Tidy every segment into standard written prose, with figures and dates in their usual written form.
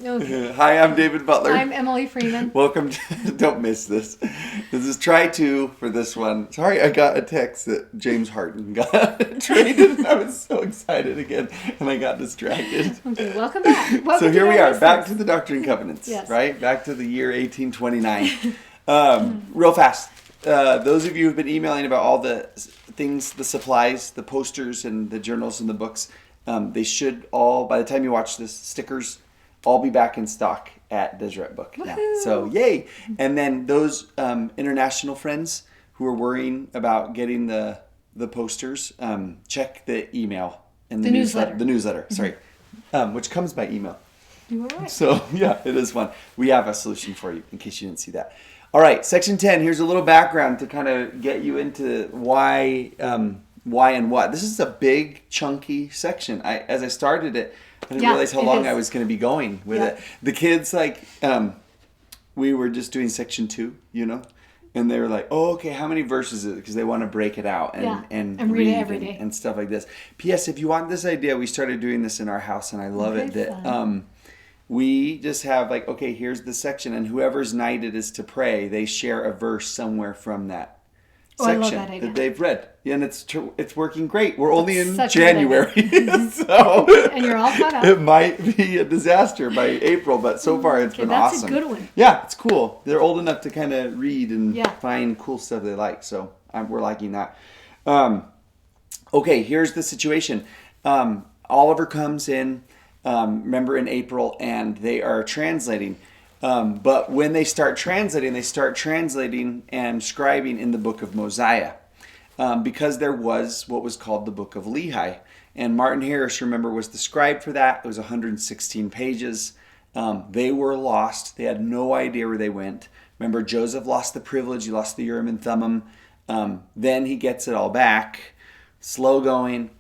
Okay. Hi, I'm David Butler. I'm Emily Freeman. Welcome to, don't miss this. This is try two for this one. Sorry, I got a text that James Harden got traded and I was so excited again and I got distracted. Okay, welcome back. Welcome So here to we our are, back to listeners. the Doctrine and Covenants, Yes. right? Back to the year 1829. Real fast. Those of you who've been emailing about all the things, the supplies, the posters, and the journals and the books, they should all, by the time you watch this, stickers, all be back in stock at Deseret Book now. Woohoo! So yay! And then those international friends who are worrying about getting the posters, check the email and The newsletter. The newsletter, sorry, which comes by email. You were right. So yeah, it is fun. We have a solution for you in case you didn't see that. All right, section 10. Here's a little background to kind of get you into why and what. This is a big, chunky section. As I started it, I didn't realize how long I was going to be going with it. The kids, we were just doing section 2, and they were like, "Oh, okay, how many verses is it?" Because they want to break it out and read it every day and stuff like this. P.S. If you want this idea, we started doing this in our house, and I love it that we just have okay, here's the section, and whoever's night it is to pray, they share a verse somewhere from that section I love that idea. that they've read, and it's working great. We're only in such a good January, so and you're all caught up. it might be a disaster by April, but so far it's been that's awesome. a good one. Yeah, it's cool. They're old enough to kind of read and Yeah. find cool stuff they like, so we're liking that. Okay, here's the situation. Oliver comes in, remember in April, and they are translating. But when they start translating and scribing in the book of Mosiah. Because there was what was called the book of Lehi. And Martin Harris, remember, was the scribe for that. It was 116 pages. They were lost. They had no idea where they went. Remember, Joseph lost the privilege. He lost the Urim and Thummim. Then he gets it all back. Slow going.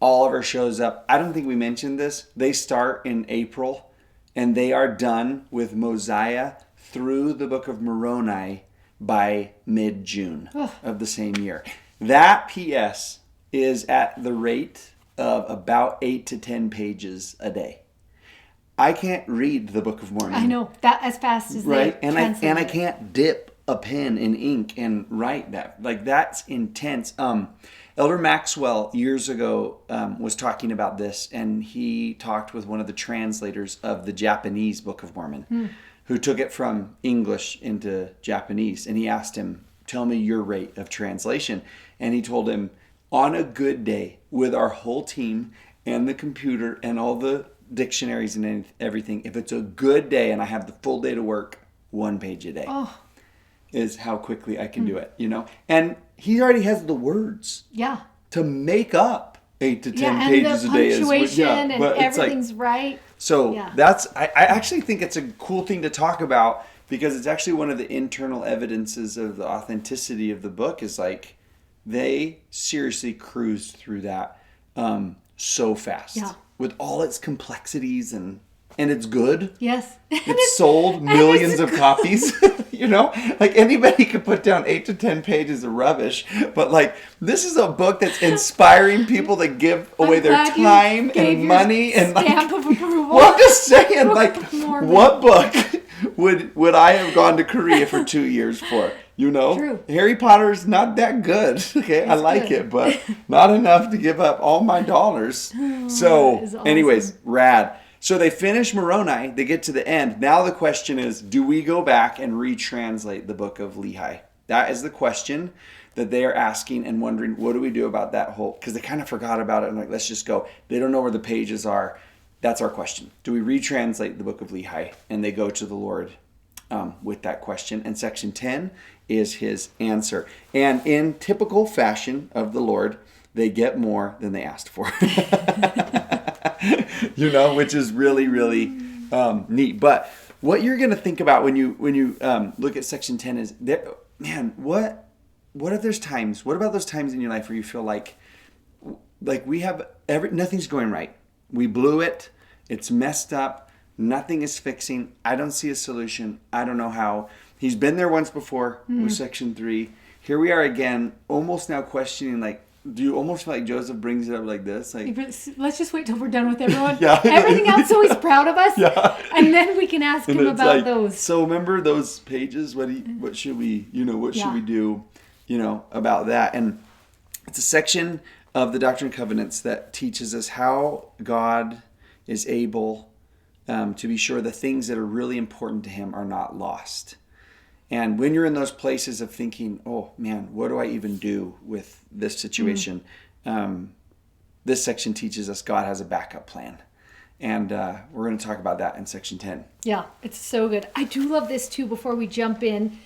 Oliver shows up. I don't think we mentioned this. They start in April, and they are done with Mosiah through the book of Moroni by mid-June of the same year. That PS is at the rate of about 8 to 10 pages a day. I can't read the Book of Mormon. I know that as fast as right, they and translate I it. can't dip a pen in ink and write that. That's intense. Elder Maxwell years ago was talking about this, and he talked with one of the translators of the Japanese Book of Mormon, who took it from English into Japanese, and he asked him, "Tell me your rate of translation," and he told him, on a good day with our whole team and the computer and all the dictionaries and everything, if it's a good day and I have the full day to work, 1 page a day is how quickly I can do it, And he already has the words Yeah. to make up 8 to 10 and pages the a day. punctuation and but it's everything's right. So Yeah. I actually think it's a cool thing to talk about because it's actually one of the internal evidences of the authenticity of the book is they seriously cruised through that so fast with all its complexities and it's good. Yes. It's sold millions of copies, anybody could put down 8 to 10 pages of rubbish, but this is a book that's inspiring people to give away their glad you time gave and your money and stamp of approval. well, I'm just saying, Mormon. what book would I have gone to Korea for 2 years for? True. Harry Potter's not that good. Okay, I like good. it, but not enough to give up all my dollars. So, that is awesome. anyways, rad. So they finish Moroni, they get to the end. Now the question is, do we go back and retranslate the book of Lehi? That is the question that they are asking and wondering, what do we do about that whole, because they kind of forgot about it and let's just go. They don't know where the pages are. That's our question. Do we retranslate the book of Lehi? And they go to the Lord with that question. And section 10 is his answer. And in typical fashion of the Lord, they get more than they asked for. Which is really, really neat. But what you're going to think about when you look at section 10 is, what if there's times, what about those times in your life where you feel like we have nothing's going right. We blew it. It's messed up. Nothing is fixing. I don't see a solution. I don't know how. He's been there once before with section 3. Here we are again, almost now questioning do you almost feel like Joseph brings it up like this? Like, let's just wait till we're done with everyone. Yeah. Everything else, so he's proud of us. Yeah. And then we can ask him it's about like, those. So remember those pages? What should we, should we do, about that? And it's a section of the Doctrine and Covenants that teaches us how God is able to be sure the things that are really important to him are not lost. And when you're in those places of thinking, oh man, what do I even do with this situation? This section teaches us God has a backup plan. And we're going to talk about that in section 10. Yeah, it's so good. I do love this too before we jump in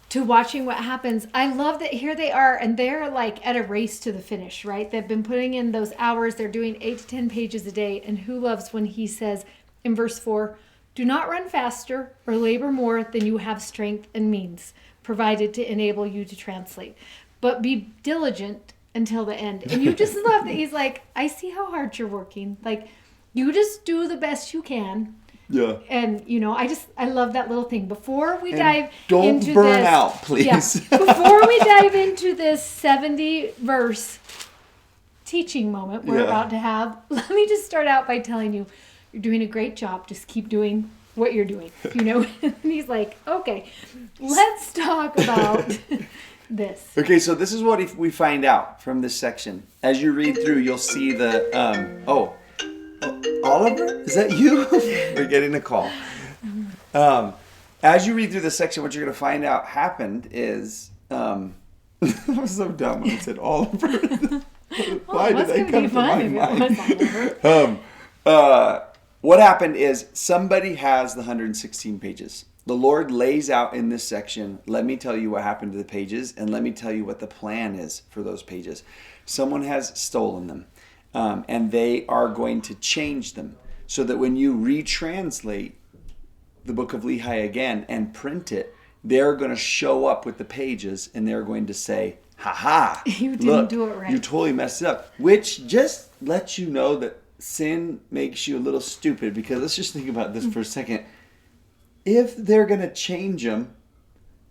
to watching what happens. I love that here they are and they're like at a race to the finish, right? They've been putting in those hours. They're doing 8 to 10 pages a day. And who loves when he says in verse 4, do not run faster or labor more than you have strength and means provided to enable you to translate, but be diligent until the end. And you just love that he's like, I see how hard you're working. Like, you just do the best you can. Yeah. And, I love that little thing. Before we dive into this. Don't burn out, please. Yeah, before we dive into this 70 verse teaching moment we're about to have, let me just start out by telling you, you're doing a great job. Just keep doing what you're doing, And he's like, okay, let's talk about this. Okay, so this is what we find out from this section. As you read through, you'll see the, Oliver? Is that you? We're getting a call. As you read through this section, what you're going to find out happened is, I was so dumb when I said Oliver. Why did they come to my mind? What happened is somebody has the 116 pages. The Lord lays out in this section, let me tell you what happened to the pages, and let me tell you what the plan is for those pages. Someone has stolen them, and they are going to change them so that when you retranslate the book of Lehi again and print it, they're going to show up with the pages, and they're going to say, ha-ha, you didn't do it right. You totally messed it up, which just lets you know that sin makes you a little stupid, because let's just think about this for a second. If they're going to change them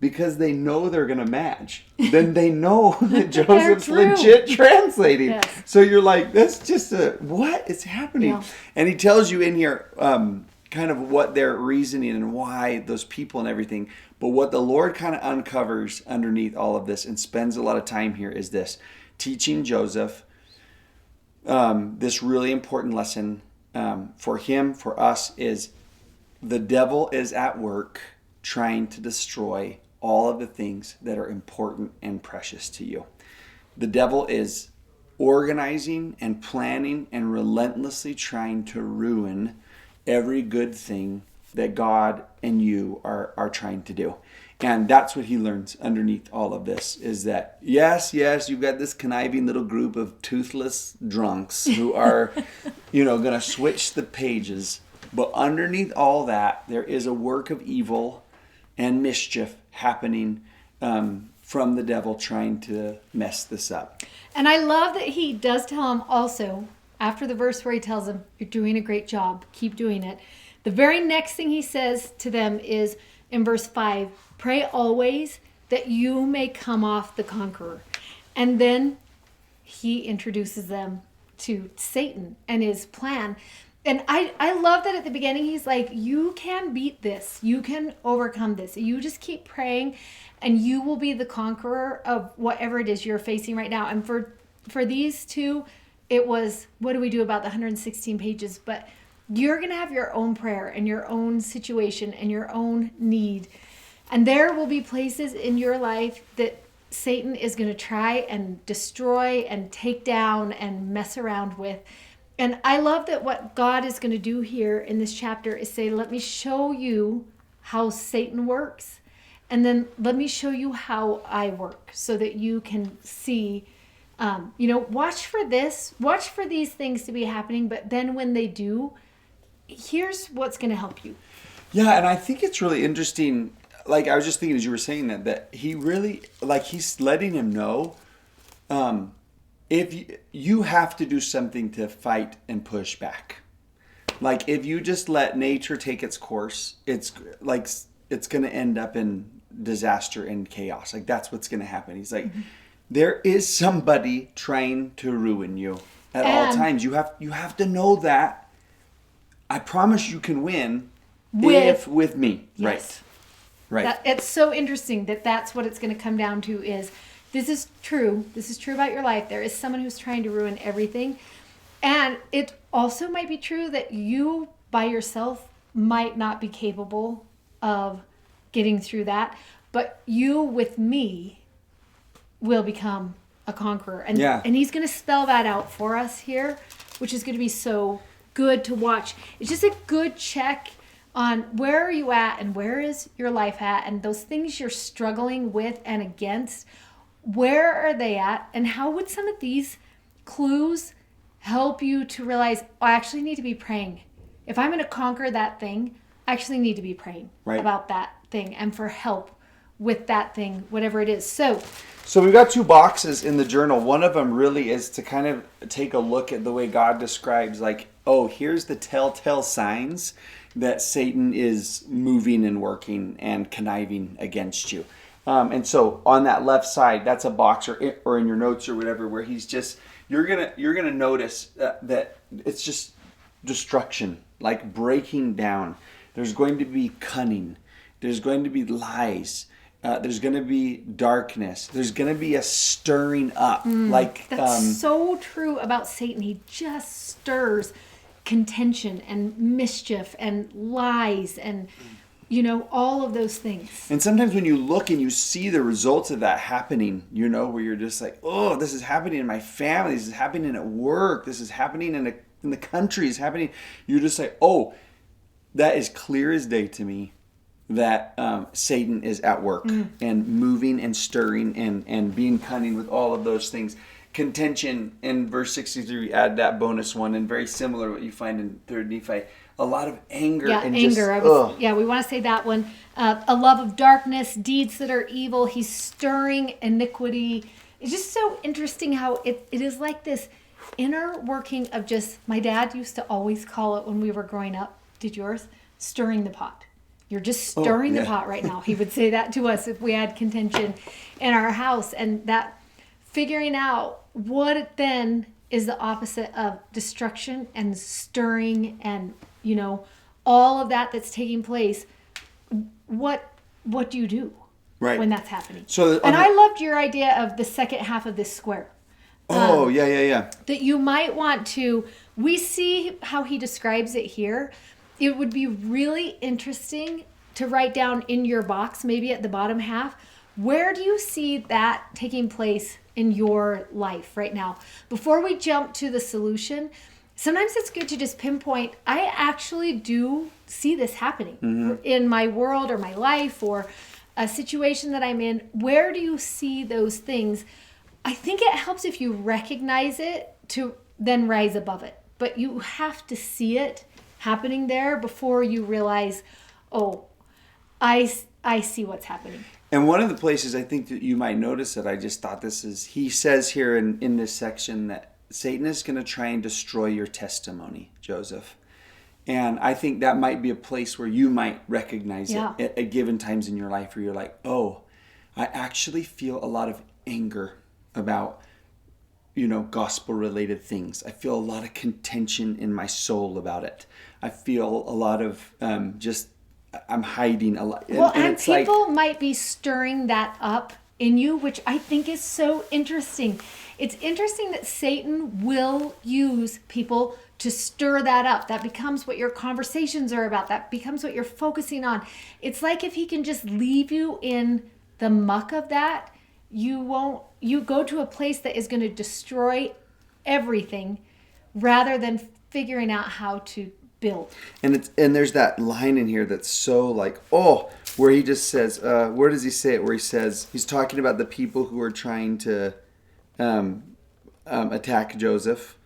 because they know they're going to match, then they know that Joseph's legit translating. Yes. So you're like, that's just what is happening? Yeah. And he tells you in here kind of what they're reasoning and why those people and everything. But what the Lord kind of uncovers underneath all of this and spends a lot of time here is this, teaching Joseph this really important lesson for him, for us, is the devil is at work trying to destroy all of the things that are important and precious to you. The devil is organizing and planning and relentlessly trying to ruin every good thing that God and you are trying to do. And that's what he learns underneath all of this, is that, yes, you've got this conniving little group of toothless drunks who are, going to switch the pages. But underneath all that, there is a work of evil and mischief happening from the devil trying to mess this up. And I love that he does tell him also, after the verse where he tells him, you're doing a great job, keep doing it. The very next thing he says to them is in verse 5, pray always that you may come off the conqueror. And then he introduces them to Satan and his plan. And I love that at the beginning he's like, you can beat this. You can overcome this. You just keep praying and you will be the conqueror of whatever it is you're facing right now. And for these two, it was, what do we do about the 116 pages? But you're going to have your own prayer and your own situation and your own need. And there will be places in your life that Satan is going to try and destroy and take down and mess around with. And I love that what God is going to do here in this chapter is say, let me show you how Satan works. And then let me show you how I work so that you can see, watch for this, watch for these things to be happening. But then when they do, here's what's going to help you. Yeah, and I think it's really interesting. Like, I was just thinking as you were saying that he really, he's letting him know, if you have to do something to fight and push back. Like, if you just let nature take its course, it's going to end up in disaster and chaos. Like, that's what's going to happen. He's like, there is somebody trying to ruin you at all And- times. You have to know that. I promise you can win with me. Yes. Right. It's so interesting that that's what it's going to come down to is this is true. This is true about your life. There is someone who's trying to ruin everything. And it also might be true that you by yourself might not be capable of getting through that. But you with me will become a conqueror. And, and he's going to spell that out for us here, which is going to be so good to watch. It's just a good check on where are you at and where is your life at, and those things you're struggling with and against, where are they at, and how would some of these clues help you to realize, oh, I actually need to be praying. If I'm going to conquer that thing, I actually need to be praying about that thing and for help with that thing, whatever it is. So we've got 2 boxes in the journal. One of them really is to kind of take a look at the way God describes, like, oh, here's the telltale signs that Satan is moving and working and conniving against you. And so on that left side, that's a box or in your notes or whatever, where he's just, you're gonna notice that it's just destruction, like breaking down. There's going to be cunning. There's going to be lies. There's going to be darkness. There's going to be a stirring up. That's so true about Satan. He just stirs contention and mischief and lies and, all of those things. And sometimes when you look and you see the results of that happening, where you're just like, oh, this is happening in my family. This is happening at work. This is happening in the country. It's happening. You're just like, oh, that is clear as day to me. That Satan is at work and moving and stirring and being cunning with all of those things. Contention in verse 63, add that bonus one, and very similar to what you find in 3rd Nephi. A lot of anger. Yeah, and anger. We want to say that one. A love of darkness, deeds that are evil. He's stirring iniquity. It's just so interesting how it is like this inner working of just, my dad used to always call it when we were growing up, did yours? Stirring the pot. You're just stirring the pot right now. He would say that to us if we had contention in our house. And that figuring out what then is the opposite of destruction and stirring and, all of that that's taking place. What do you do when that's happening? And I loved your idea of the second half of this square. Yeah. That you might want to, we see how he describes it here. It would be really interesting to write down in your box, maybe at the bottom half, where do you see that taking place in your life right now? Before we jump to the solution, sometimes it's good to just pinpoint, I actually do see this happening in my world or my life or a situation that I'm in. Where do you see those things? I think it helps if you recognize it to then rise above it. But you have to see it happening there before you realize, oh, I see what's happening. And one of the places I think that you might notice that I just thought this is, he says here in this section that Satan is going to try and destroy your testimony, Joseph. And I think that might be a place where you might recognize it at given times in your life where you're like, oh, I actually feel a lot of anger about gospel-related things. I feel a lot of contention in my soul about it. I feel a lot of I'm hiding a lot. And people might be stirring that up in you, which I think is so interesting. It's interesting that Satan will use people to stir that up. That becomes what your conversations are about. That becomes what you're focusing on. It's like if he can just leave you in the muck of that, you go to a place that is going to destroy everything rather than figuring out how to build. And there's that line in here that's so like, where he just says, where does he say it? Where he says, he's talking about the people who are trying to attack Joseph,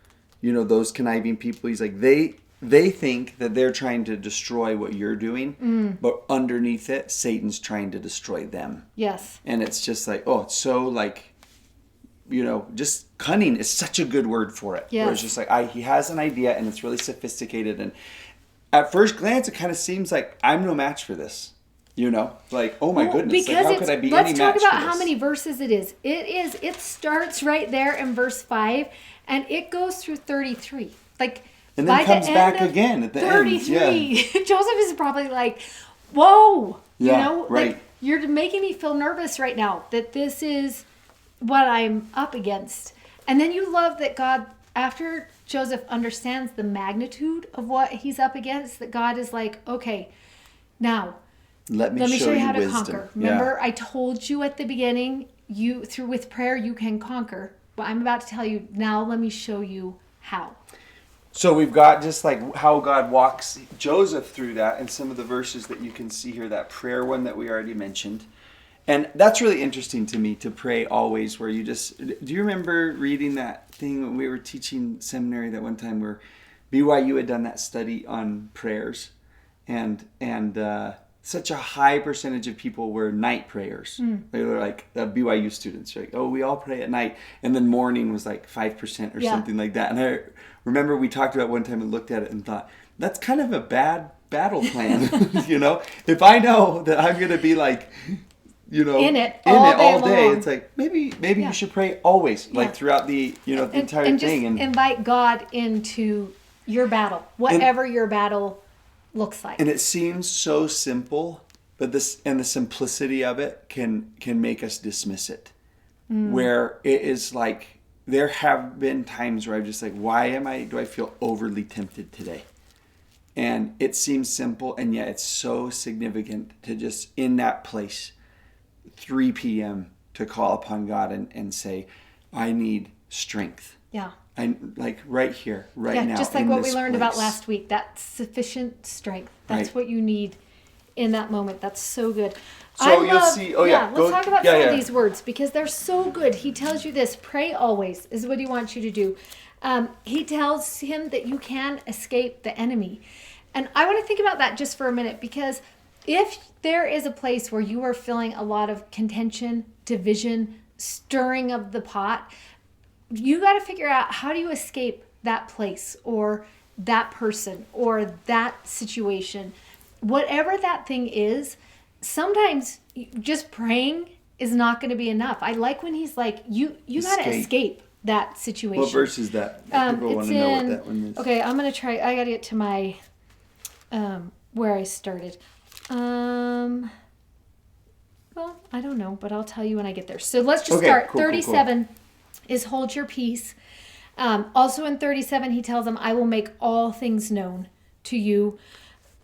those conniving people. He's like, they think that they're trying to destroy what you're doing, but underneath it, Satan's trying to destroy them. Yes. And it's just like, it's so like, just cunning is such a good word for it. Yes. Where it's just like, he has an idea and it's really sophisticated. And at first glance, it kind of seems like I'm no match for this. Like, oh my goodness, like, because how could I be let's any talk match about for how this? many verses it is. It starts right there in verse 5, and it goes through 33. Like, And then by comes the back end of again at the 33, end. Joseph is probably like, whoa, Yeah, like, right. you're making me feel nervous right now that this is what I'm up against. And then you love that God, after Joseph understands the magnitude of what he's up against, that God is like, okay, now Let me show you how to wisdom. conquer. Remember, I told you at the beginning, with prayer you can conquer. But I'm about to tell you now. Let me show you how. So we've got just like how God walks Joseph through that, and some of the verses that you can see here, that prayer one that we already mentioned. And that's really interesting to me, to pray always, where you just, do you remember reading that thing when we were teaching seminary that one time where BYU had done that study on prayers, and such a high percentage of people were night prayers. They were like BYU students, like, oh, we all pray at night, and then morning was like 5% or something like that. And I remember we talked about one time and looked at it and thought, that's kind of a bad battle plan. If I know that I'm going to be like, in it all day. It's like maybe you should pray always, like throughout the the entire and thing, just and invite God into your battle, whatever your battle looks like. And it seems so simple, but the simplicity of it can make us dismiss it. Where it is like, there have been times where I'm just like, do I feel overly tempted today? And it seems simple, and yet it's so significant to just, in that place, 3 p.m. to call upon God and say, I need strength. Yeah. I like right here, right now. Just like what we learned about last week, that sufficient strength. That's what you need in that moment. That's so good. So you'll see. Oh yeah. Let's talk about some of these words, because they're so good. He tells you this: pray always is what he wants you to do. He tells him that you can escape the enemy. And I want to think about that just for a minute, because if there is a place where you are feeling a lot of contention, division, stirring of the pot, you got to figure out, how do you escape that place or that person or that situation? Whatever that thing is, sometimes just praying is not going to be enough. I like when he's like, you got to escape that situation. What verse is that? People want to know what that one is. Okay, I'm going to try. I got to get to my, where I started. Well, I don't know, but I'll tell you when I get there. So let's just start. Cool, 37 is hold your peace. Also in 37, he tells them, I will make all things known to you.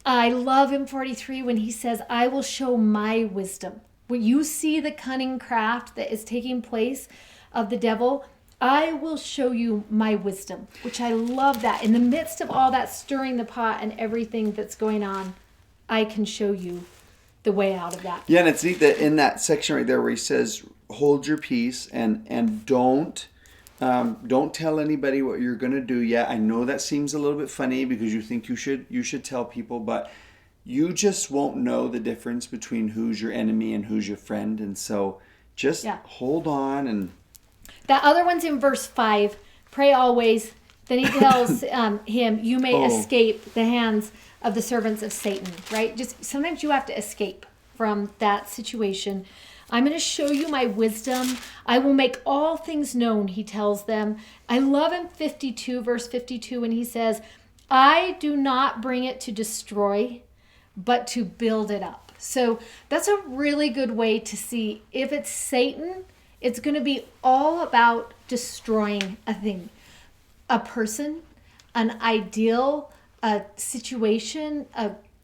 I love in 43 when he says, I will show my wisdom. When you see the cunning craft that is taking place of the devil, I will show you my wisdom, which I love that. In the midst of all that stirring the pot and everything that's going on, I can show you the way out of that. Yeah, and it's neat that in that section right there where he says, hold your peace and don't tell anybody what you're going to do yet. I know that seems a little bit funny because you think you should tell people, but you just won't know the difference between who's your enemy and who's your friend. And so just hold on. And that other one's in verse 5, pray always. Then he tells him, you may escape the hands of the servants of Satan, right? Just sometimes you have to escape from that situation. I'm going to show you my wisdom. I will make all things known, he tells them. I love in 52, verse 52, when he says, I do not bring it to destroy, but to build it up. So that's a really good way to see if it's Satan, it's going to be all about destroying a thing, a person, an ideal, a situation,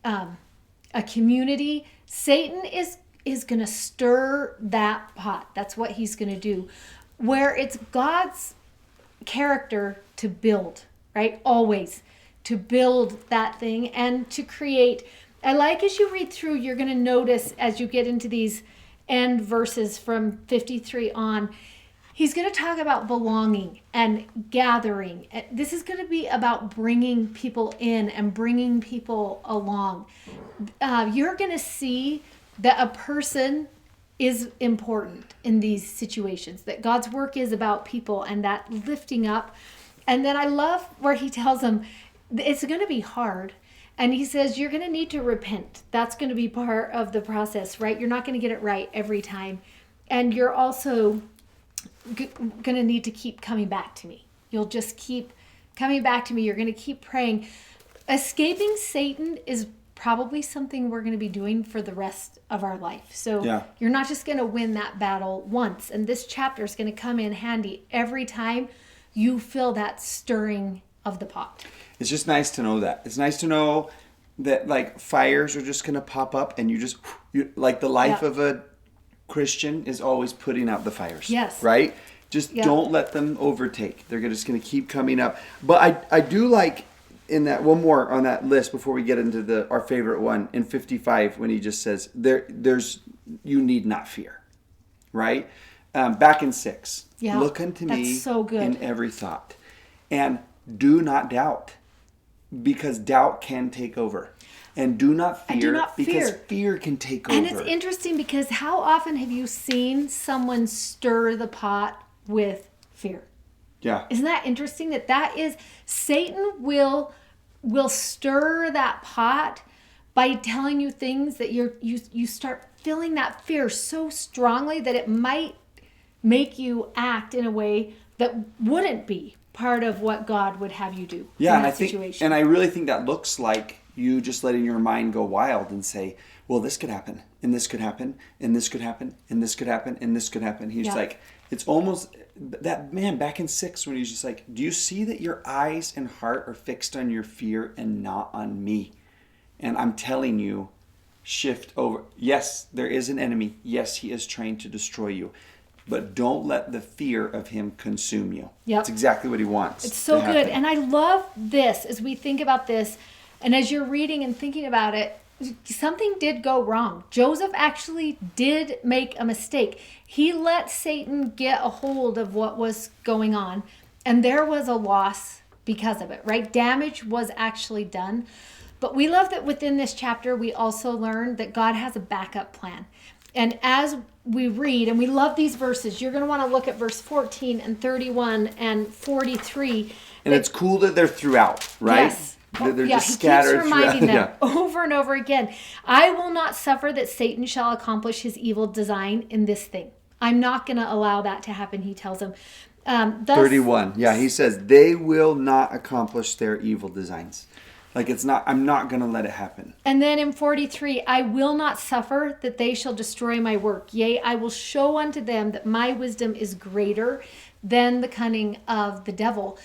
a community. Satan is going to stir that pot. That's what he's going to do. Where it's God's character to build, right? Always to build that thing and to create. I like, as you read through, you're going to notice as you get into these end verses from 53 on, he's going to talk about belonging and gathering. This is going to be about bringing people in and bringing people along. You're going to see that a person is important in these situations, that God's work is about people and that lifting up. And then I love where he tells them it's going to be hard. And he says, you're going to need to repent. That's going to be part of the process, right? You're not going to get it right every time. And you're also going to need to keep coming back to me. You'll just keep coming back to me. You're going to keep praying. Escaping Satan is probably something we're going to be doing for the rest of our life. So you're not just going to win that battle once. And this chapter is going to come in handy every time you feel that stirring of the pot. It's just nice to know that. It's nice to know that like fires are just going to pop up and you like the life of a Christian is always putting out the fires. Yes. Right? Just don't let them overtake. They're just going to keep coming up. But I do like in that one more on that list before we get into our favorite one in 55 when he just says there's you need not fear. Right? Back in 6. Yeah. Look unto me That's so good. in every thought. And do not doubt. Because doubt can take over. And do not fear. Because fear can take over. And it's interesting because how often have you seen someone stir the pot with fear? Yeah. Isn't that interesting that is Satan will stir that pot by telling you things that you start feeling that fear so strongly that it might make you act in a way that wouldn't be part of what God would have you do in that situation. And I really think that looks like you just letting your mind go wild and say, well, this could happen, and this could happen, and this could happen, and this could happen, and this could happen. He's like, it's almost that man back in 6 when he's just like, do you see that your eyes and heart are fixed on your fear and not on me? And I'm telling you, shift over. Yes, there is an enemy. Yes, he is trying to destroy you. But don't let the fear of him consume you. Yep. That's exactly what he wants. It's so good. And I love this as we think about this. And as you're reading and thinking about it, something did go wrong. Joseph actually did make a mistake. He let Satan get a hold of what was going on. And there was a loss because of it, right? Damage was actually done. But we love that within this chapter, we also learn that God has a backup plan. And as we read, and we love these verses, you're going to want to look at verse 14 and 31 and 43. And it's cool that they're throughout, right? Yes. They're just scattered. He keeps reminding them Yeah. over and over again. I will not suffer that Satan shall accomplish his evil design in this thing. I'm not going to allow that to happen, he tells them. 31. Yeah, he says, they will not accomplish their evil designs. Like I'm not going to let it happen. And then in 43, I will not suffer that they shall destroy my work. Yea, I will show unto them that my wisdom is greater than the cunning of the devil.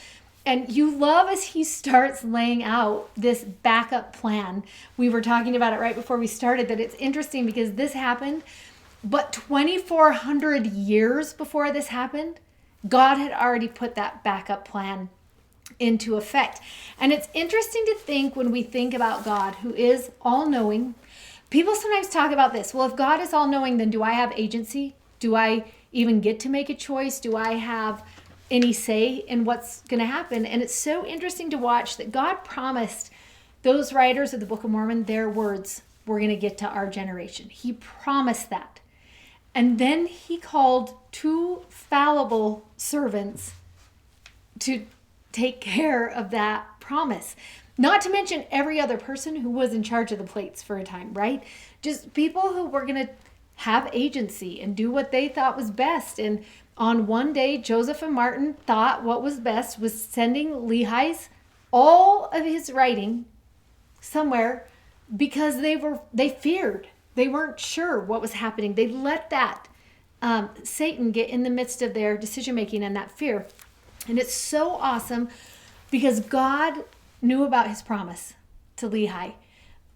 And you love as he starts laying out this backup plan. We were talking about it right before we started, that it's interesting because this happened, but 2,400 years before this happened, God had already put that backup plan into effect. And it's interesting to think when we think about God, who is all-knowing. People sometimes talk about this. Well, if God is all-knowing, then do I have agency? Do I even get to make a choice? Do I have any say in what's going to happen? And it's so interesting to watch that God promised those writers of the Book of Mormon their words were going to get to our generation. He promised that. And then he called 2 fallible servants to take care of that promise. Not to mention every other person who was in charge of the plates for a time, right? Just people who were going to have agency and do what they thought was best. And on one day, Joseph and Martin thought what was best was sending Lehi's all of his writing somewhere because they feared. They weren't sure what was happening. They let that Satan get in the midst of their decision-making and that fear. And it's so awesome because God knew about his promise to Lehi.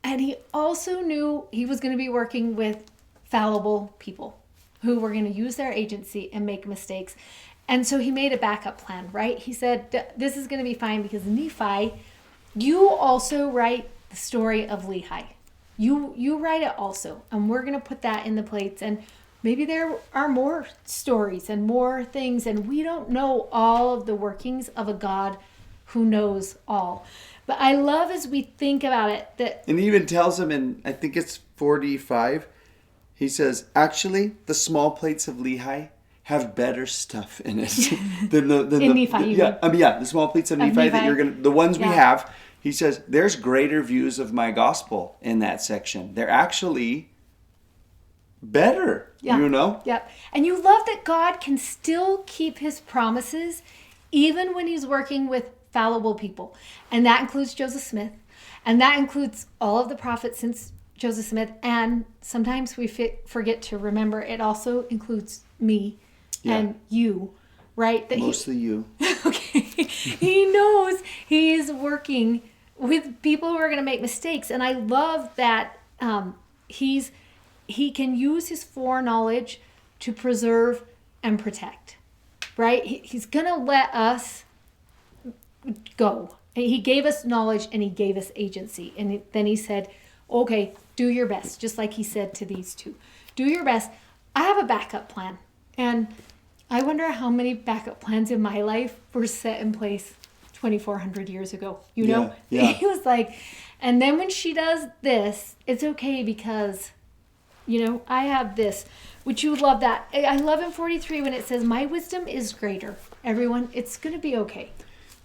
And he also knew he was going to be working with fallible people who were going to use their agency and make mistakes. And so he made a backup plan, right? He said, this is going to be fine because Nephi, you also write the story of Lehi. You write it also. And we're going to put that in the plates. And maybe there are more stories and more things, and we don't know all of the workings of a God who knows all. But I love as we think about it that... And he even tells him in, I think it's 45, he says, actually, the small plates of Lehi have better stuff in it than the Nephi, the small plates of Nephi that you're gonna, the ones we have, He says, there's greater views of my gospel in that section. They're actually better, Yeah. you know? Yep. And you love that God can still keep his promises even when he's working with fallible people. And that includes Joseph Smith. And that includes all of the prophets since Joseph Smith. And sometimes we forget to remember it also includes me and you, right? That Mostly you. Okay. He knows he is working with people who are going to make mistakes. And I love that he can use his foreknowledge to preserve and protect, right? He's going to let us go. He gave us knowledge and he gave us agency. And then he said, okay, do your best. Just like he said to these two, do your best. I have a backup plan. And I wonder how many backup plans in my life were set in place 2,400 years ago. You know, He was like, and then when she does this, it's okay because, you know, I have this. Would you love that? I love in 43 when it says, my wisdom is greater. Everyone, it's going to be okay.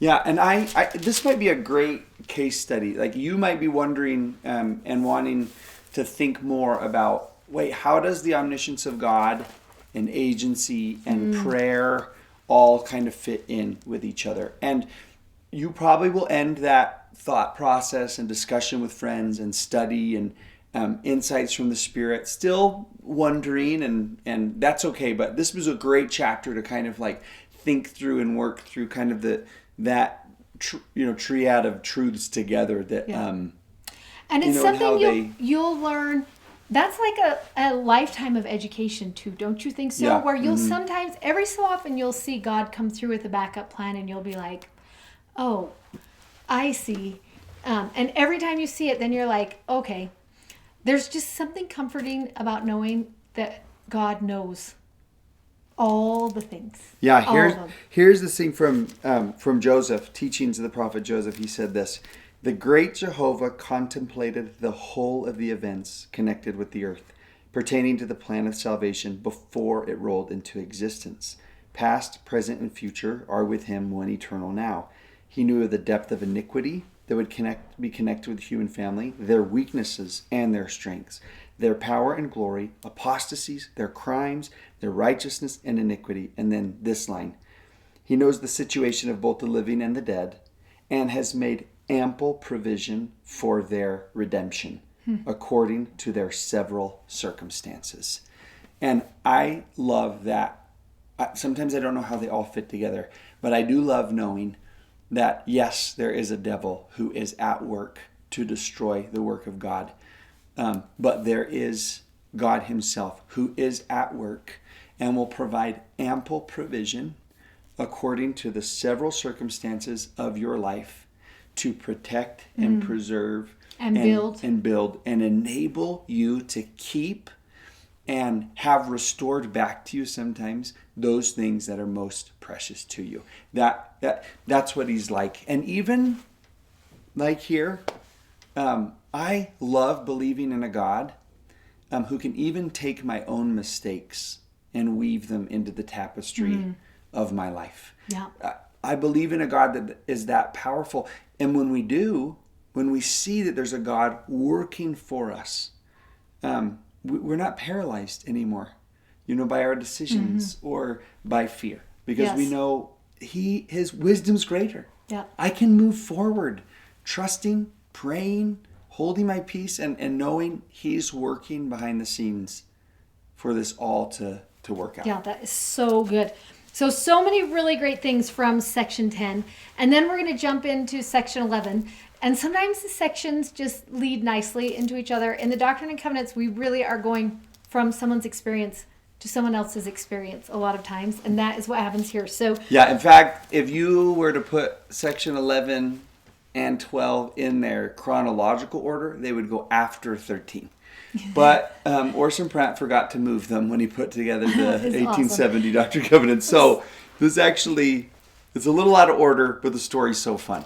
Yeah, and I this might be a great case study. Like you might be wondering and wanting to think more about, wait, how does the omniscience of God and agency and prayer all kind of fit in with each other? And you probably will end that thought process and discussion with friends and study and insights from the Spirit, still wondering, and that's okay. But this was a great chapter to kind of like think through and work through kind of triad of truths together that and it's something you'll learn. That's like a lifetime of education too, don't you think so? Yeah. Where you'll sometimes, every so often, you'll see God come through with a backup plan and you'll be like, oh, I see. And every time you see it, then you're like, okay, there's just something comforting about knowing that God knows all the things. Yeah, here's the thing from Joseph, teachings of the prophet Joseph. He said this: the great Jehovah contemplated the whole of the events connected with the earth, pertaining to the plan of salvation before it rolled into existence. Past, present, and future are with him one eternal now. He knew of the depth of iniquity that would be connected with the human family, their weaknesses and their strengths, their power and glory, apostasies, their crimes, their righteousness and iniquity. And then this line: he knows the situation of both the living and the dead, and has made ample provision for their redemption, according to their several circumstances. And I love that. Sometimes I don't know how they all fit together, but I do love knowing that, yes, there is a devil who is at work to destroy the work of God. But there is God himself who is at work and will provide ample provision according to the several circumstances of your life to protect and preserve and build and enable you to keep and have restored back to you sometimes those things that are most precious to you. That's what he's like. And even like here, I love believing in a God who can even take my own mistakes and weave them into the tapestry of my life. Yeah. I believe in a God that is that powerful. And when we do, when we see that there's a God working for us, we're not paralyzed anymore, by our decisions or by fear, because we know his wisdom's greater. Yeah. I can move forward, trusting, praying, holding my peace, and knowing he's working behind the scenes for this all to work out. Yeah, that is so good. So many really great things from section 10. And then we're going to jump into section 11. And sometimes the sections just lead nicely into each other. In the Doctrine and Covenants, we really are going from someone's experience to someone else's experience a lot of times. And that is what happens here. So yeah, in fact, if you were to put section 11 and 12 in their chronological order, they would go after 13. But Orson Pratt forgot to move them when he put together the 1870 Doctrine and Covenants. So this actually, it's a little out of order, but the story's so fun.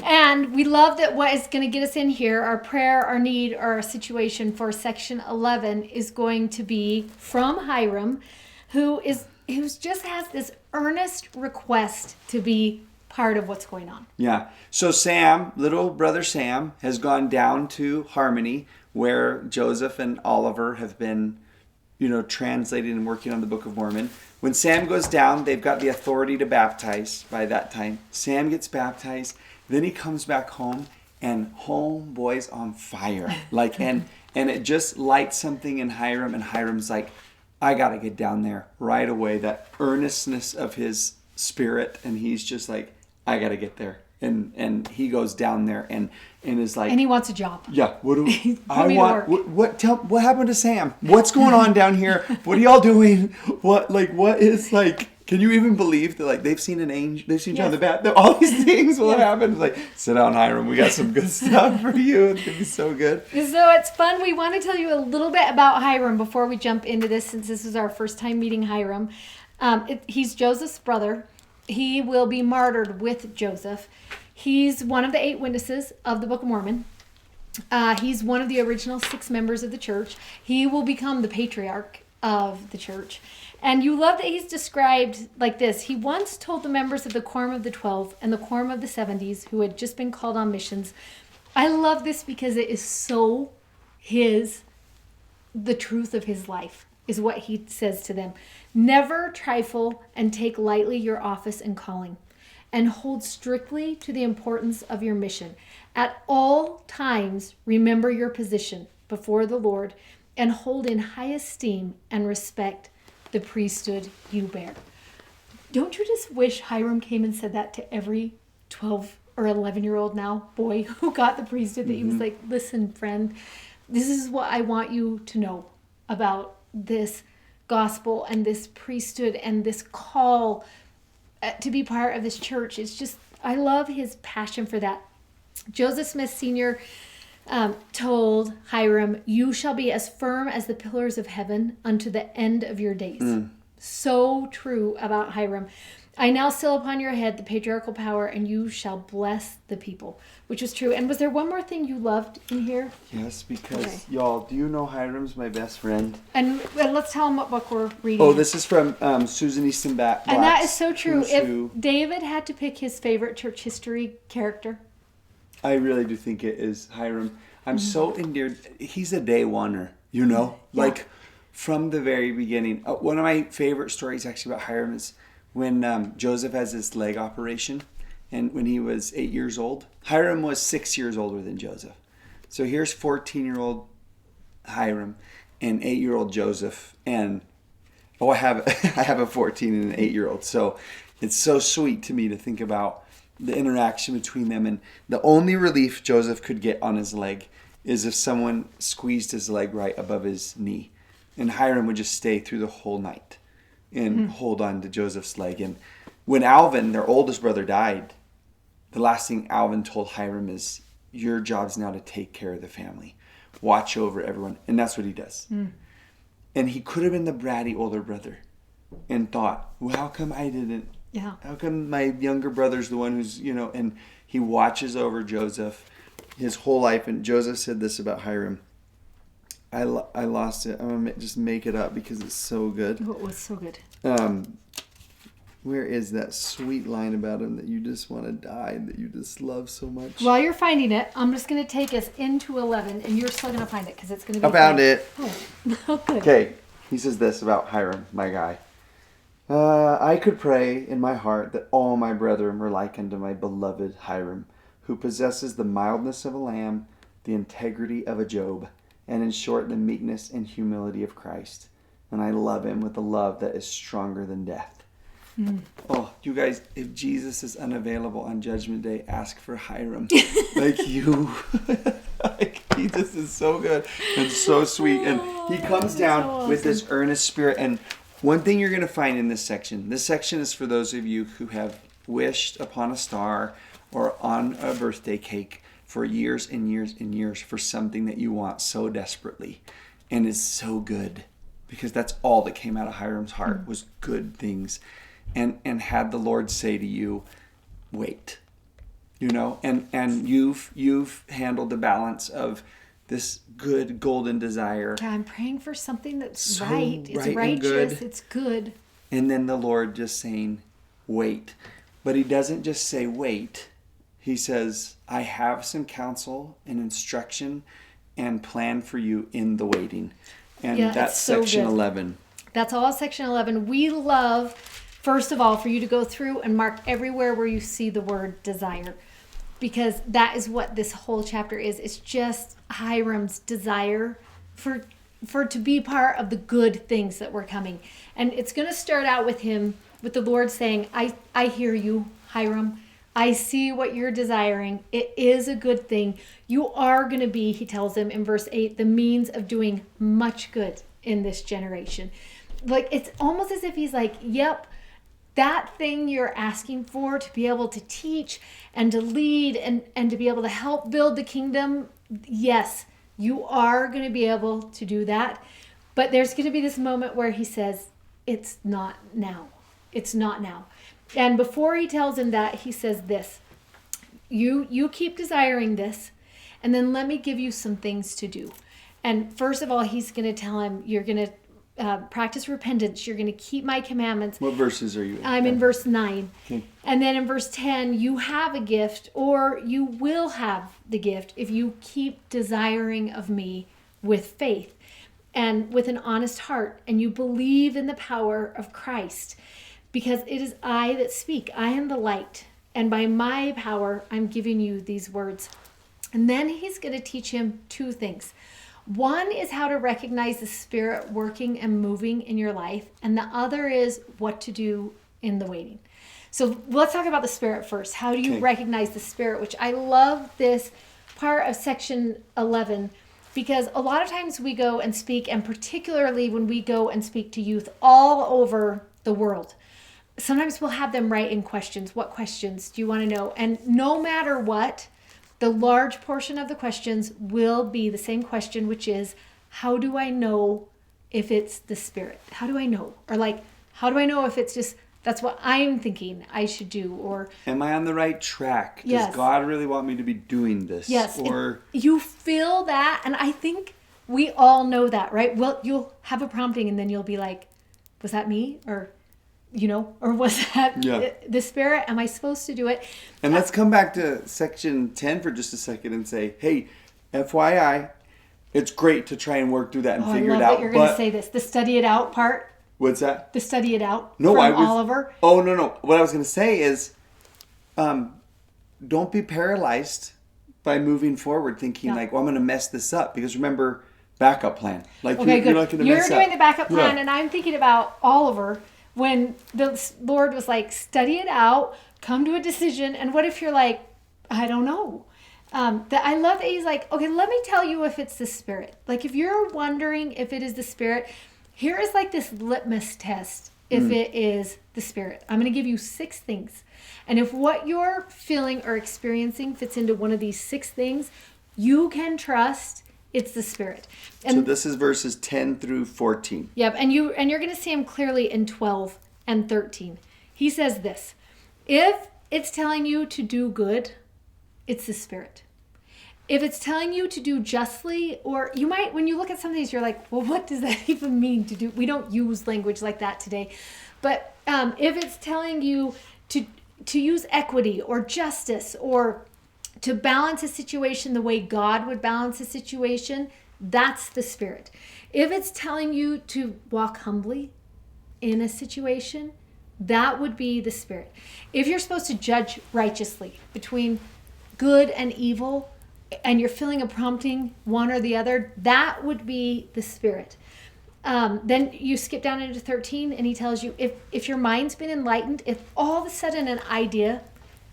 And we love that what is going to get us in here, our prayer, our need, or our situation for section 11 is going to be from Hiram, who just has this earnest request to be part of what's going on. Yeah. So Sam, little brother Sam, has gone down to Harmony, where Joseph and Oliver have been, translating and working on the Book of Mormon. When Sam goes down, they've got the authority to baptize by that time. Sam gets baptized. Then he comes back home, and homeboy's on fire. And it just lights something in Hiram, and Hiram's like, I got to get down there right away. That earnestness of his spirit, and he's just like, I got to get there. And he goes down there and is like, and he wants a job. Yeah, what do I want? What happened to Sam? What's going on down here? What are y'all doing? What is can you even believe that they've seen an angel, they've seen John the Baptist, all these things will happen? It's like, sit down, Hiram, we got some good stuff for you. It's gonna be so good. So it's fun. We want to tell you a little bit about Hiram before we jump into this, since this is our first time meeting Hiram. He's Joseph's brother. He will be martyred with Joseph. He's one of the 8 witnesses of the Book of Mormon. He's one of the original 6 members of the church. He will become the patriarch of the church. And you love that he's described like this. He once told the members of the Quorum of the 12 and the Quorum of the 70s, who had just been called on missions. I love this because it is so the truth of his life is what he says to them. Never trifle and take lightly your office and calling, and hold strictly to the importance of your mission. At all times, remember your position before the Lord, and hold in high esteem and respect the priesthood you bear. Don't you just wish Hiram came and said that to every 12 or 11-year-old now boy who got the priesthood, that he was like, listen, friend, this is what I want you to know about this gospel and this priesthood and this call to be part of this church. It's just, I love his passion for that. Joseph Smith Sr. Told Hiram, you shall be as firm as the pillars of heaven unto the end of your days. So true about Hiram. I now seal upon your head the patriarchal power, and you shall bless the people, which is true. And was there one more thing you loved in here? Yes, because y'all, do you know Hiram's my best friend? And let's tell them what book we're reading. Oh, this is from Susan Easton Black's. And that is so true. If David had to pick his favorite church history character, I really do think it is Hiram. I'm so endeared. He's a day oneer, from the very beginning. One of my favorite stories actually about Hiram is when Joseph has his leg operation, and when he was 8 years old. Hiram was 6 years older than Joseph. So here's 14-year-old Hiram and 8-year-old Joseph. And I have a 14 and an 8-year-old. So it's so sweet to me to think about the interaction between them. And the only relief Joseph could get on his leg is if someone squeezed his leg right above his knee. And Hiram would just stay through the whole night and hold on to Joseph's leg. And when Alvin, their oldest brother, died, the last thing Alvin told Hiram is, your job's now to take care of the family. Watch over everyone. And that's what he does. And he could have been the bratty older brother and thought, well, how come I didn't? Yeah. How come my younger brother's the one who's, and he watches over Joseph his whole life. And Joseph said this about Hiram. I lost it. I'm going to just make it up because it's so good. Oh, it was so good. Where is that sweet line about him that you just want to die, that you just love so much? While you're finding it, I'm just going to take us into 11, and you're still going to find it because it's going to be I found it. Oh, good. Okay, he says this about Hiram, my guy. I could pray in my heart that all my brethren were like unto my beloved Hiram, who possesses the mildness of a lamb, the integrity of a Job, and in short, the meekness and humility of Christ. And I love him with a love that is stronger than death. Oh, you guys, if Jesus is unavailable on Judgment Day, ask for Hiram. He just is so good and so sweet. And he comes down so awesome with this earnest spirit. And one thing you're going to find in this section is for those of you who have wished upon a star or on a birthday cake for years and years and years for something that you want so desperately and is so good, because that's all that came out of Hiram's heart was good things. And had the Lord say to you, wait, and you've handled the balance of this good golden desire. Yeah, I'm praying for something that's so right. It's right righteous. Good. It's good. And then the Lord just saying, wait. But he doesn't just say wait. He says, I have some counsel and instruction and plan for you in the waiting. And that's so section good. 11. That's all section 11. We love, first of all, for you to go through and mark everywhere where you see the word desire. Because that is what this whole chapter is. It's just Hiram's desire for to be part of the good things that were coming. And it's going to start out with him, with the Lord saying, I hear you, Hiram. I see what you're desiring. It is a good thing. You are going to be, he tells him in verse 8, the means of doing much good in this generation. Like, it's almost as if he's like, yep, that thing you're asking for, to be able to teach and to lead and to be able to help build the kingdom, yes, you are going to be able to do that. But there's going to be this moment where he says, it's not now. It's not now. And before he tells him that, he says this, you keep desiring this, and then let me give you some things to do. And first of all, he's going to tell him, you're going to practice repentance. You're going to keep my commandments. What verses are you in? I'm in verse 9. Okay. And then in verse 10, you have a gift, or you will have the gift if you keep desiring of me with faith and with an honest heart, and you believe in the power of Christ. Because it is I that speak. I am the light. And by my power, I'm giving you these words. And then he's going to teach him two things. One is how to recognize the Spirit working and moving in your life. And the other is what to do in the waiting. So let's talk about the Spirit first. How do you recognize the Spirit? Which I love this part of section 11. Because a lot of times we go and speak, and particularly when we go and speak to youth all over the world, sometimes we'll have them write in questions. What questions do you want to know? And no matter what, the large portion of the questions will be the same question, which is, how do I know if it's the Spirit? How do I know? Or like, how do I know if it's just, that's what I'm thinking I should do? Or am I on the right track? Does yes. God really want me to be doing this? Yes. Or you feel that, and I think we all know that, right? Well, you'll have a prompting, and then you'll be like, was that me? Or or was that the Spirit? Am I supposed to do it? And let's come back to section 10 for just a second and say, hey, FYI, it's great to try and work through that and figure it out. I love that you're going to say this. The study it out part. What's that? The study it out from Oliver. Oh, no. What I was going to say is, don't be paralyzed by moving forward thinking like, well, I'm going to mess this up. Because remember, backup plan. Like, okay, you're not going to mess up. You're doing the backup plan, and I'm thinking about Oliver. When the Lord was like, study it out, come to a decision. And what if you're like, I don't know? I love that he's like, okay, let me tell you if it's the Spirit. Like, if you're wondering if it is the Spirit, here is like this litmus test if it is the Spirit. I'm going to give you 6 things. And if what you're feeling or experiencing fits into one of these 6 things, you can trust it's the Spirit. And so this is verses 10 through 14. Yep, and you're going to see him clearly in 12 and 13. He says this, if it's telling you to do good, it's the Spirit. If it's telling you to do justly, or you might, when you look at some of these, you're like, well, what does that even mean to do? We don't use language like that today. But if it's telling you to use equity or justice or to balance a situation the way God would balance a situation, that's the Spirit. If it's telling you to walk humbly in a situation, that would be the Spirit. If you're supposed to judge righteously between good and evil, and you're feeling a prompting one or the other, that would be the Spirit. Then you skip down into 13, and he tells you, if your mind's been enlightened, if all of a sudden an idea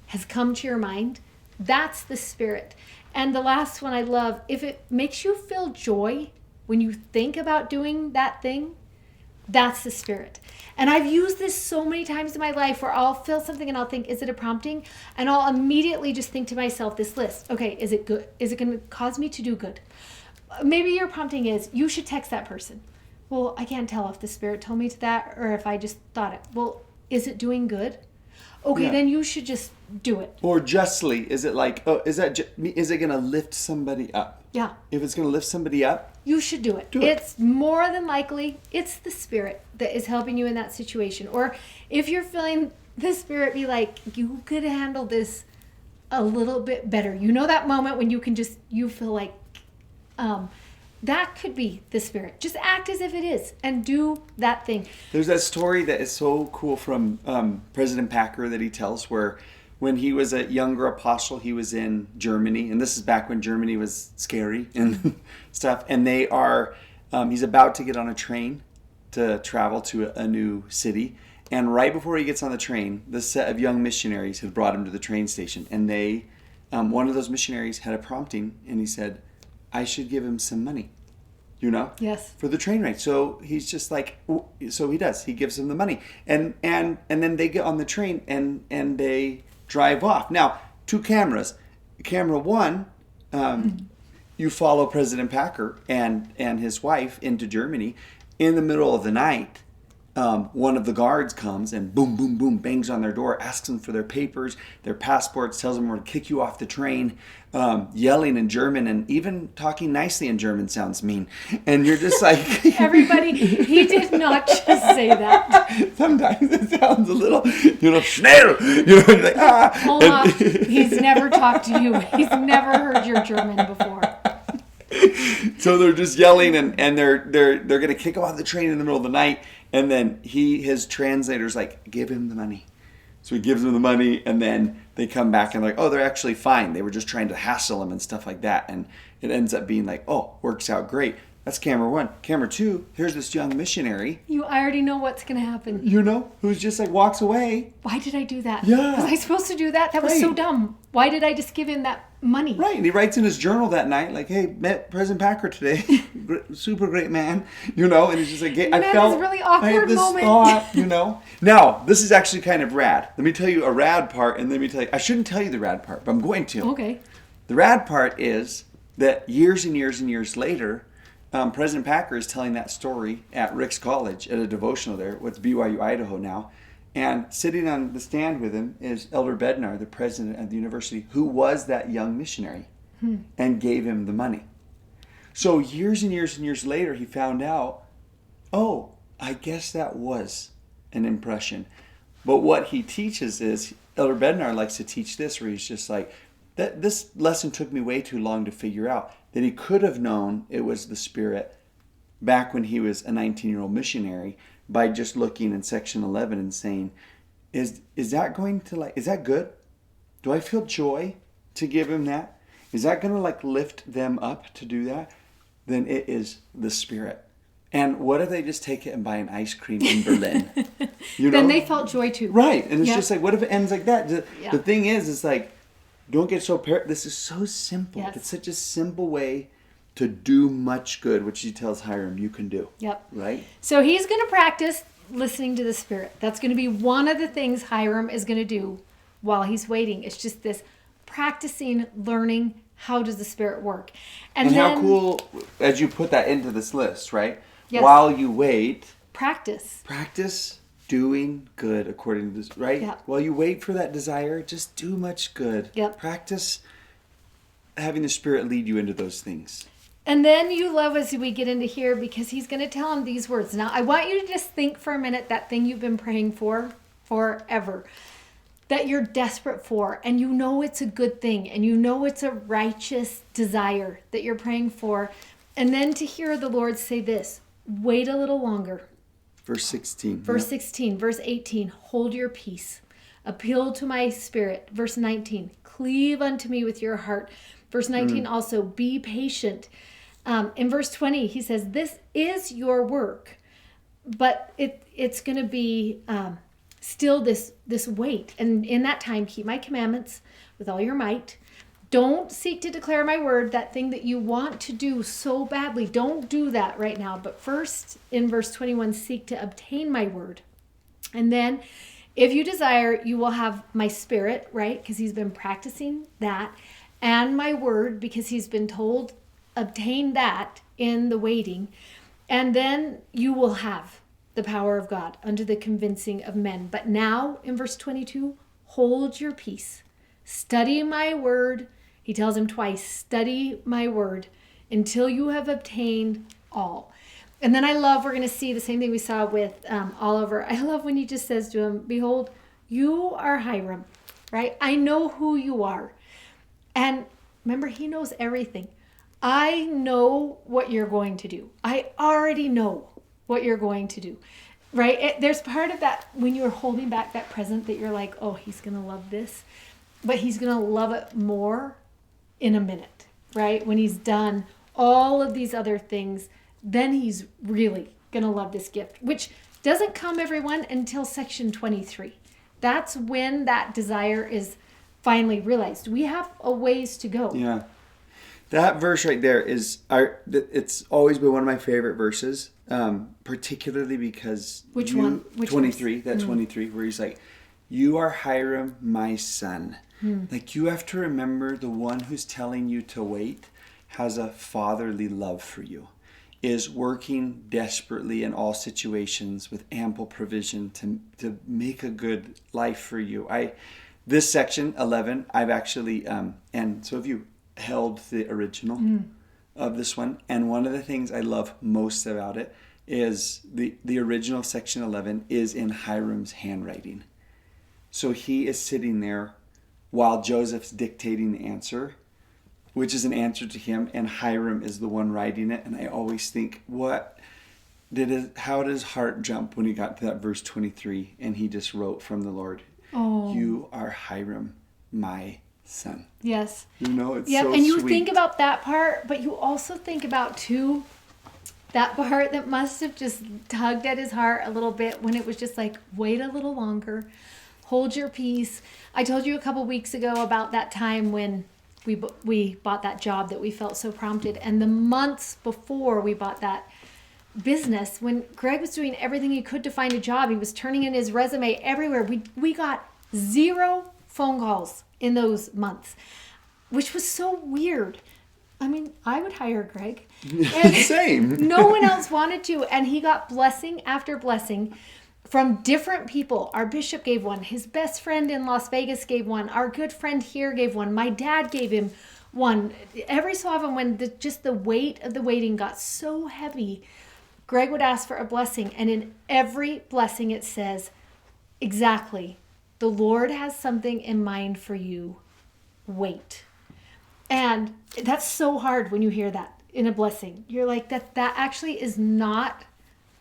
has come to your mind, that's the Spirit. And the last one I love, if it makes you feel joy when you think about doing that thing, that's the Spirit. And I've used this so many times in my life where I'll feel something and I'll think, is it a prompting? And I'll immediately just think to myself this list. Okay, is it good? Is it going to cause me to do good? Maybe your prompting is, you should text that person. Well, I can't tell if the Spirit told me to that or if I just thought it. Well, is it doing good? Okay, then you should just do it. Or justly, is it like, is it going to lift somebody up? Yeah. If it's going to lift somebody up, you should do it. It's more than likely, it's the Spirit that is helping you in that situation. Or if you're feeling the Spirit be like, you could handle this a little bit better. You know that moment when you feel like, that could be the Spirit. Just act as if it is and do that thing. There's that story that is so cool from President Packer that he tells where when he was a younger apostle, he was in Germany. And this is back when Germany was scary and stuff. And he's about to get on a train to travel to a new city. And right before he gets on the train, this set of young missionaries had brought him to the train station. And one of those missionaries had a prompting and he said, I should give him some money, Yes. for the train ride. So he's just like, so he does. He gives him the money, and then they get on the train and they drive off. Now, 2 cameras. Camera 1, you follow President Packer and his wife into Germany. In the middle of the night, one of the guards comes and boom, boom, boom, bangs on their door, asks them for their papers, their passports, tells them we're going to kick you off the train, yelling in German and even talking nicely in German sounds mean. And you're just like... Everybody, he did not just say that. Sometimes it sounds a little, schnell, you're like, ah. Hold on. He's never talked to you. He's never heard your German before. So they're just yelling and they're going to kick him off the train in the middle of the night. And then his translator's like, give him the money. So he gives him the money, and then they come back and like, oh, they're actually fine. They were just trying to hassle him and stuff like that. And it ends up being like, oh, works out great. That's camera 1. Camera 2, here's this young missionary. I already know what's going to happen. Who's just like walks away. Why did I do that? Yeah. Was I supposed to do that? That was so dumb. Why did I just give him that money? Right. And he writes in his journal that night, like, hey, met President Packer today. Super great man. And he's just like, I felt this really awkward I had this moment. thought, Now, this is actually kind of rad. Let me tell you a rad part, and let me tell you, I shouldn't tell you the rad part, but I'm going to. Okay. The rad part is that years and years and years later, President Packer is telling that story at Rick's College at a devotional there, what's BYU Idaho now. And sitting on the stand with him is Elder Bednar, the president of the university, who was that young missionary and gave him the money. So years and years and years later, he found out, oh, I guess that was an impression. But what he teaches is, Elder Bednar likes to teach this, where he's just like, this lesson took me way too long to figure out. That he could have known it was the Spirit back when he was a 19-year-old missionary by just looking in section 11 and saying, is that going to is that good? Do I feel joy to give him that? Is that going to lift them up to do that? Then it is the Spirit. And what if they just take it and buy an ice cream in Berlin? Then they felt joy too. Right. And it's just like, what if it ends like that? The thing is like, don't get so this is so simple. Yes. It's such a simple way to do much good, which he tells Hiram you can do. Yep. Right? So he's going to practice listening to the Spirit. That's going to be one of the things Hiram is going to do while he's waiting. It's just this practicing, learning, how does the Spirit work? And then, how cool, as you put that into this list, right? Yes. While you wait. Practice doing good according to this, right? Yeah. While you wait for that desire, just do much good. Yep. Practice having the Spirit lead you into those things. And then you love as we get into here, because he's going to tell him these words. Now, I want you to just think for a minute that thing you've been praying for forever, that you're desperate for, and you know it's a good thing, and you know it's a righteous desire that you're praying for. And then to hear the Lord say this, wait a little longer. Verse 16. Verse 16, verse 18, hold your peace. Appeal to my spirit. Verse 19, cleave unto me with your heart. Verse 19 also, be patient. In verse 20, he says, this is your work, but it's going to be still this wait. And in that time, keep my commandments with all your might. Don't seek to declare my word, that thing that you want to do so badly. Don't do that right now. But first, in verse 21, seek to obtain my word. And then, if you desire, you will have my spirit, right? Because he's been practicing that. And my word, because he's been told, obtain that in the waiting. And then you will have the power of God unto the convincing of men. But now, in verse 22, hold your peace. Study my word. He tells him twice, study my word until you have obtained all. And then we're going to see the same thing we saw with Oliver. I love when he just says to him, behold, You are Hiram, right? I know who you are. And remember, he knows everything. I know what you're going to do. I already know what you're going to do, right? There's part of that when you're holding back that present that you're like, oh, he's going to love this, but he's going to love it more in a minute, right? When he's done all of these other things, then he's really going to love this gift, which doesn't come, everyone, until section 23. That's when that desire is finally realized. We have a ways to go. Yeah. That verse right there it's always been one of my favorite verses, particularly because Which one? Which 23, verse? 23, where he's like, you are Hiram, my son. Like, you have to remember the one who's telling you to wait has a fatherly love for you, is working desperately in all situations with ample provision to make a good life for you. This section 11, I've actually and so have you held the original of this one, and one of the things I love most about it is the original section 11 is in Hiram's handwriting. So he is sitting there while Joseph's dictating the answer, which is an answer to him, and Hiram is the one writing it. And I always think, how did his heart jump when he got to that verse 23 and he just wrote from the Lord, you are Hiram, my son. Yes. You know, it's yep. so And you sweet. think about that part, but you also think about too that part that must have just tugged at his heart a little bit when it was just like, wait a little longer, hold your peace. I told you a couple weeks ago about that time when we bought that job that we felt so prompted, and the months before we bought that business, when Greg was doing everything he could to find a job, he was turning in his resume everywhere. We got 0 phone calls in those months, which was so weird. I mean, I would hire Greg. And Same. No one else wanted to. And he got blessing after blessing from different people. Our bishop gave one. His best friend in Las Vegas gave one. Our good friend here gave one. My dad gave him one. Every so often when just the weight of the waiting got so heavy, Greg would ask for a blessing. And in every blessing it says, exactly, the Lord has something in mind for you. Wait. And that's so hard when you hear that in a blessing. You're like, that actually is not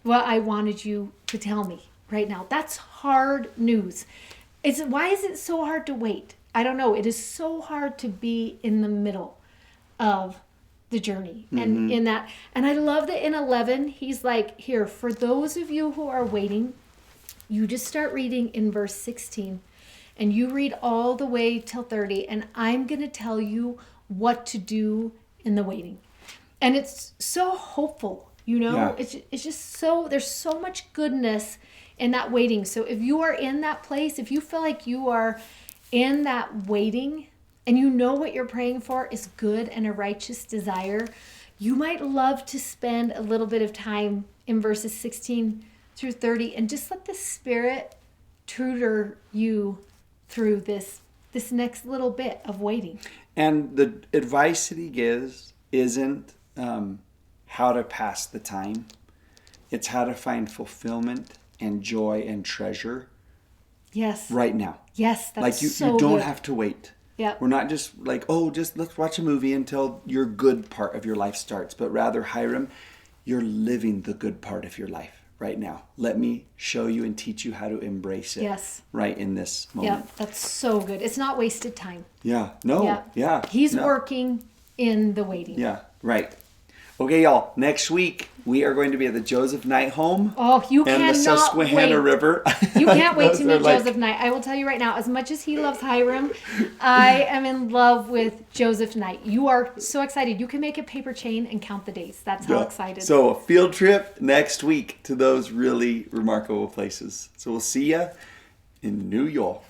what I wanted you to tell me right now. That's hard news. Why is it so hard to wait? I don't know. It is so hard to be in the middle of the journey and in that. And I love that in 11, he's like, here, for those of you who are waiting, you just start reading in verse 16 and you read all the way till 30, and I'm going to tell you what to do in the waiting. And it's so hopeful, you know. Yeah. It's just so, there's so much goodness in that waiting. So if you are in that place, if you feel like you are in that waiting and you know what you're praying for is good and a righteous desire, you might love to spend a little bit of time in verses 16 through 30 and just let the Spirit tutor you through this next little bit of waiting. And the advice that he gives isn't how to pass the time. It's how to find fulfillment and joy and treasure. Yes. Right now. Yes, that's like so you don't good. have to wait. Yeah. We're not just like, just let's watch a movie until your good part of your life starts. But rather, Hiram, you're living the good part of your life right now. Let me show you and teach you how to embrace it. Yes. Right in this moment. Yeah, that's so good. It's not wasted time. Yeah. No. Yeah. He's working in the waiting. Yeah. Right. Okay, y'all. Next week we are going to be at the Joseph Knight home. Oh, you and cannot the Susquehanna wait. River. You can't wait to Those meet are like- Joseph Knight. I will tell you right now, as much as he loves Hiram, I am in love with Joseph Knight. You are so excited. You can make a paper chain and count the days. That's how excited. So a field trip next week to those really remarkable places. So we'll see you in New York.